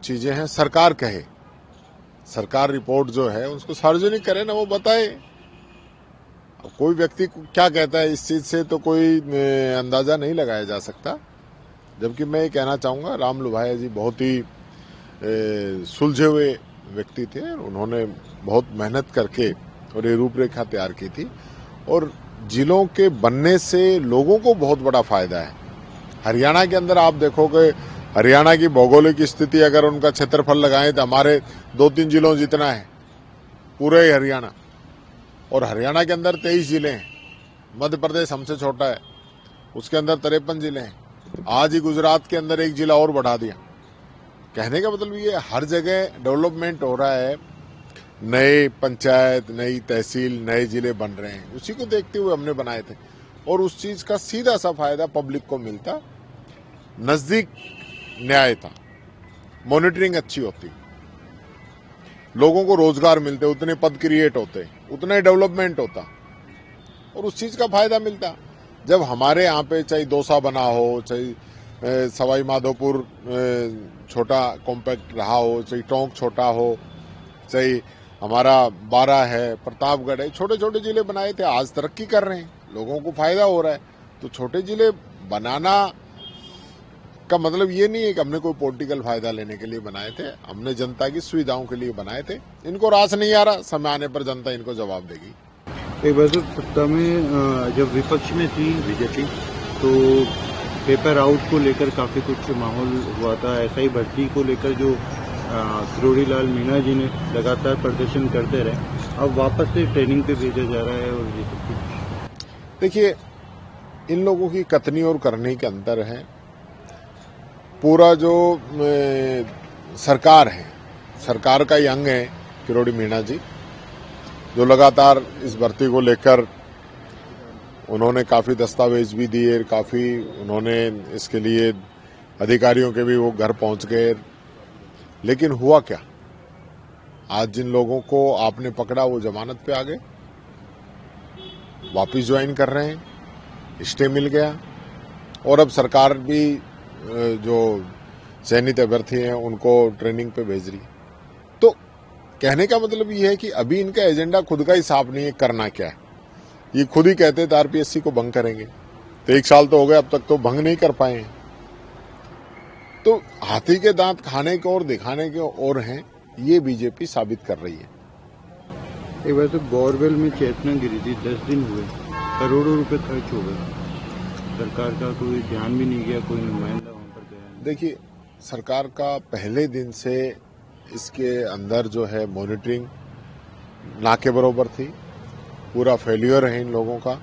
चीजें हैं सरकार कहे, सरकार रिपोर्ट जो है उसको सार्वजनिक करे ना, वो बताए। अब कोई व्यक्ति क्या कहता है इस चीज से तो कोई अंदाजा नहीं लगाया जा सकता। जबकि मैं ये कहना चाहूंगा, राम लोभाया जी बहुत ही सुलझे हुए व्यक्ति थे। उन्होंने बहुत मेहनत करके और ये रूपरेखा तैयार की थी, और जिलों के बनने से लोगों को बहुत बड़ा फायदा है। हरियाणा के अंदर आप देखोगे, हरियाणा की भौगोलिक स्थिति अगर उनका क्षेत्रफल लगाएं तो हमारे 2-3 जिलों जितना है पूरे ही हरियाणा। और हरियाणा के अंदर 23 जिले हैं, मध्य प्रदेश हमसे छोटा है, उसके अंदर 53 जिले हैं। आज ही गुजरात के अंदर एक जिला और बढ़ा दिया। कहने का मतलब ये हर जगह डेवलपमेंट हो रहा है, नए पंचायत, नई तहसील, नए जिले बन रहे हैं। उसी को देखते हुए हमने बनाए थे, और उस चीज का सीधा सा फायदा पब्लिक को मिलता। नजदीक न्याय था, मॉनिटरिंग अच्छी होती, लोगों को रोजगार मिलते, उतने पद क्रिएट होते, उतना डेवलपमेंट होता, और उस चीज का फायदा मिलता। जब हमारे यहाँ पे चाहे दौसा बना हो, चाहे सवाई माधोपुर छोटा कॉम्पैक्ट रहा हो, चाहे टोंक छोटा हो, चाहे हमारा बारा है, प्रतापगढ़ है, छोटे छोटे जिले बनाए थे, आज तरक्की कर रहे हैं, लोगों को फायदा हो रहा है। तो छोटे जिले बनाना का मतलब ये नहीं है कि हमने कोई पॉलिटिकल फायदा लेने के लिए बनाए थे, हमने जनता की सुविधाओं के लिए बनाए थे। इनको रास नहीं आ रहा, समय आने पर जनता इनको जवाब देगी। एक बार तो सत्ता में जब विपक्ष में थी बीजेपी, तो पेपर आउट को लेकर काफी कुछ माहौल हुआ था। ऐसा ही भर्ती को लेकर जो किरोड़ी लाल मीणा जी ने लगातार प्रदर्शन करते रहे, अब वापस से ट्रेनिंग पे भेजा जा रहा है। और ये सब कुछ देखिए, इन लोगों की कथनी और करनी के अंतर है। पूरा जो सरकार है, सरकार का ही अंग है किरोड़ी मीणा जी, जो लगातार इस भर्ती को लेकर उन्होंने काफी दस्तावेज भी दिए, काफी उन्होंने इसके लिए अधिकारियों के भी वो घर पहुंच गए। लेकिन हुआ क्या, आज जिन लोगों को आपने पकड़ा वो जमानत पे आ गए, वापिस ज्वाइन कर रहे हैं, स्टे मिल गया, और अब सरकार भी जो चयनित अभ्यर्थी हैं उनको ट्रेनिंग पे भेज रही है। तो कहने का मतलब ये है कि अभी इनका एजेंडा खुद का ही साफ नहीं है, करना क्या है। ये खुद ही कहते थे आरपीएससी को भंग करेंगे, तो 1 साल तो हो गया, अब तक तो भंग नहीं कर पाए हैं। तो हाथी के दांत खाने के और दिखाने के और हैं, ये बीजेपी साबित कर रही है। एक बार तो बोरवेल में चेतना गिरी थी, 10 दिन हुए, करोड़ों रुपए खर्च हो गए, सरकार का कोई ध्यान भी नहीं गया, कोई नुमाइंदा वहां पर गया। देखिए, सरकार का पहले दिन से इसके अंदर जो है मॉनिटरिंग ना के बराबर थी, पूरा फेल्यूर है इन लोगों का।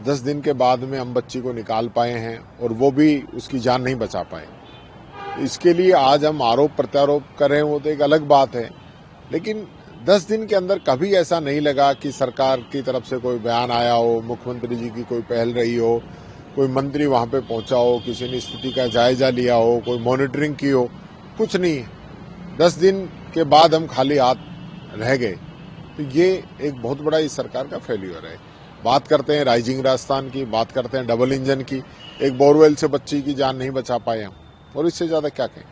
10 दिन के बाद में हम बच्ची को निकाल पाए हैं, और वो भी उसकी जान नहीं बचा पाए। इसके लिए आज हम आरोप प्रत्यारोप कर रहे हैं, वो तो एक अलग बात है। लेकिन 10 दिन के अंदर कभी ऐसा नहीं लगा कि सरकार की तरफ से कोई बयान आया हो, मुख्यमंत्री जी की कोई पहल रही हो, कोई मंत्री वहां पे पहुंचा हो, किसी ने स्थिति का जायजा लिया हो, कोई मॉनिटरिंग की हो, कुछ नहीं है। 10 दिन के बाद हम खाली हाथ रह गए, तो ये एक बहुत बड़ा इस सरकार का फेल्यूर है। बात करते हैं राइजिंग राजस्थान की, बात करते हैं डबल इंजन की, एक बोरवेल से बच्ची की जान नहीं बचा पाए हम, और इससे ज्यादा क्या कहें।